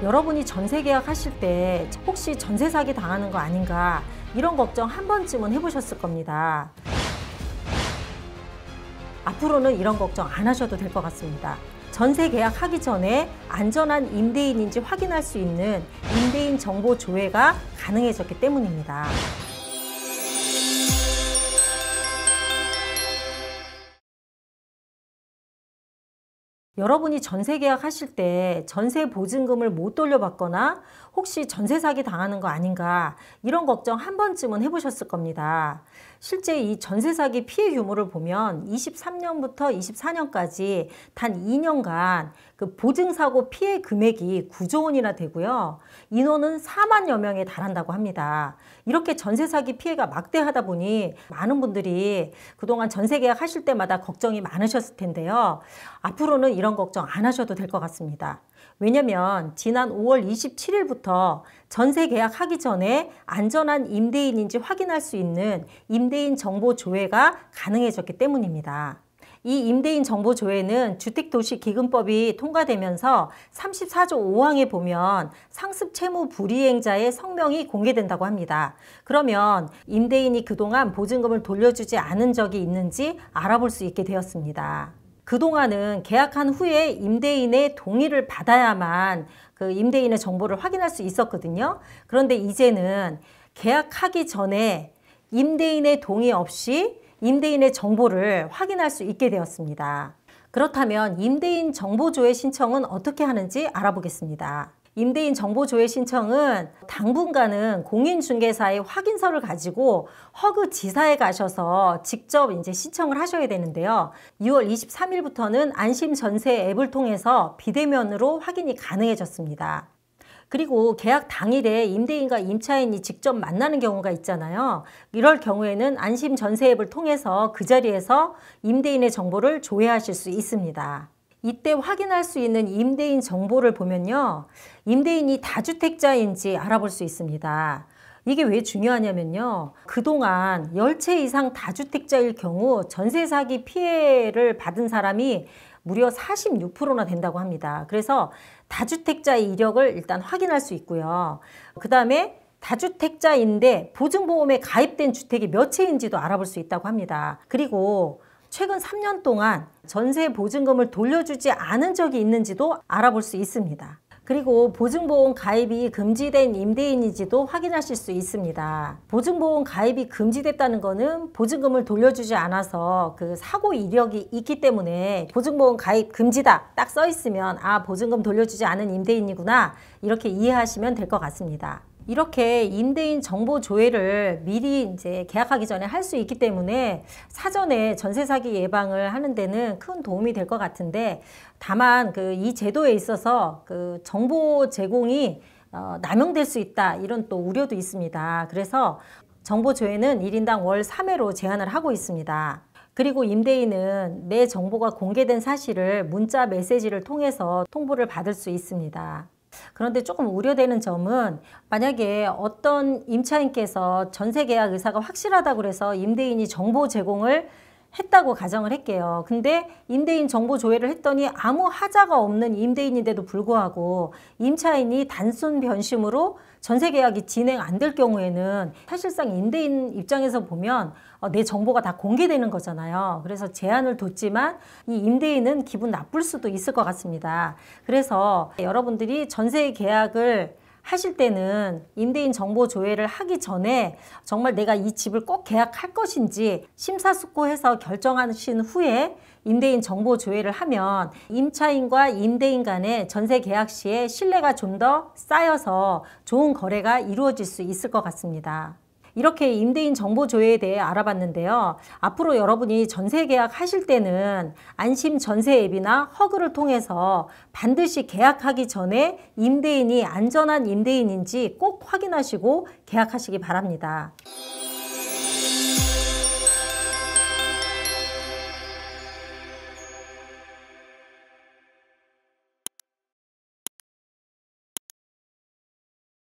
여러분이 전세 계약하실 때 혹시 전세 사기 당하는 거 아닌가 이런 걱정 한 번쯤은 해보셨을 겁니다. 앞으로는 이런 걱정 안 하셔도 될 것 같습니다. 전세 계약하기 전에 안전한 임대인인지 확인할 수 있는 임대인 정보 조회가 가능해졌기 때문입니다. 여러분이 전세 계약하실 때 전세 보증금을 못 돌려받거나 혹시 전세 사기 당하는 거 아닌가 이런 걱정 한 번쯤은 해보셨을 겁니다. 실제 이 전세 사기 피해 규모를 보면 23년부터 24년까지 단 2년간 그 보증사고 피해 금액이 9조 원이나 되고요. 인원은 4만여 명에 달한다고 합니다. 이렇게 전세 사기 피해가 막대하다 보니 많은 분들이 그동안 전세 계약하실 때마다 걱정이 많으셨을 텐데요. 앞으로는 이런 걱정 안 하셔도 될 것 같습니다. 왜냐면 지난 5월 27일부터 전세 계약하기 전에 안전한 임대인인지 확인할 수 있는 임대인 정보 조회가 가능해졌기 때문입니다. 이 임대인 정보 조회는 주택도시기금법이 통과되면서 34조 5항에 보면 상습 채무 불이행자의 성명이 공개된다고 합니다. 그러면 임대인이 그동안 보증금을 돌려주지 않은 적이 있는지 알아볼 수 있게 되었습니다. 그동안은 계약한 후에 임대인의 동의를 받아야만 그 임대인의 정보를 확인할 수 있었거든요. 그런데 이제는 계약하기 전에 임대인의 동의 없이 임대인의 정보를 확인할 수 있게 되었습니다. 그렇다면 임대인 정보조회 신청은 어떻게 하는지 알아보겠습니다. 임대인 정보조회 신청은 당분간은 공인중개사의 확인서를 가지고 허그 지사에 가셔서 직접 신청을 하셔야 되는데요. 6월 23일부터는 안심전세 앱을 통해서 비대면으로 확인이 가능해졌습니다. 그리고 계약 당일에 임대인과 임차인이 직접 만나는 경우가 있잖아요. 이럴 경우에는 안심전세 앱을 통해서 그 자리에서 임대인의 정보를 조회하실 수 있습니다. 이때 확인할 수 있는 임대인 정보를 보면요. 임대인이 다주택자인지 알아볼 수 있습니다. 이게 왜 중요하냐면요. 그동안 10채 이상 다주택자일 경우 전세 사기 피해를 받은 사람이 무려 46%나 된다고 합니다. 그래서 다주택자의 이력을 일단 확인할 수 있고요. 그 다음에 다주택자인데 보증보험에 가입된 주택이 몇 채인지도 알아볼 수 있다고 합니다. 그리고 최근 3년 동안 전세 보증금을 돌려주지 않은 적이 있는지도 알아볼 수 있습니다. 그리고 보증보험 가입이 금지된 임대인인지도 확인하실 수 있습니다. 보증보험 가입이 금지됐다는 거는 보증금을 돌려주지 않아서 그 사고 이력이 있기 때문에 보증보험 가입 금지다 딱 써 있으면 아, 보증금 돌려주지 않은 임대인이구나 이렇게 이해하시면 될 것 같습니다. 이렇게 임대인 정보 조회를 미리 계약하기 전에 할 수 있기 때문에 사전에 전세 사기 예방을 하는 데는 큰 도움이 될 것 같은데, 다만 이 제도에 있어서 정보 제공이 남용될 수 있다 이런 또 우려도 있습니다. 그래서 정보 조회는 1인당 월 3회로 제한을 하고 있습니다. 그리고 임대인은 내 정보가 공개된 사실을 문자 메시지를 통해서 통보를 받을 수 있습니다. 그런데 조금 우려되는 점은 만약에 어떤 임차인께서 전세 계약 의사가 확실하다고 해서 임대인이 정보 제공을 했다고 가정을 할게요. 근데 임대인 정보 조회를 했더니 아무 하자가 없는 임대인인데도 불구하고 임차인이 단순 변심으로 전세 계약이 진행 안 될 경우에는 사실상 임대인 입장에서 보면 내 정보가 다 공개되는 거잖아요. 그래서 제한을 뒀지만 이 임대인은 기분 나쁠 수도 있을 것 같습니다. 그래서 여러분들이 전세 계약을 하실 때는 임대인 정보 조회를 하기 전에 정말 내가 이 집을 꼭 계약할 것인지 심사숙고해서 결정하신 후에 임대인 정보 조회를 하면 임차인과 임대인 간의 전세 계약 시에 신뢰가 좀 더 쌓여서 좋은 거래가 이루어질 수 있을 것 같습니다. 이렇게 임대인 정보 조회에 대해 알아봤는데요. 앞으로 여러분이 전세 계약 하실 때는 안심 전세 앱이나 허그를 통해서 반드시 계약하기 전에 임대인이 안전한 임대인인지 꼭 확인하시고 계약하시기 바랍니다.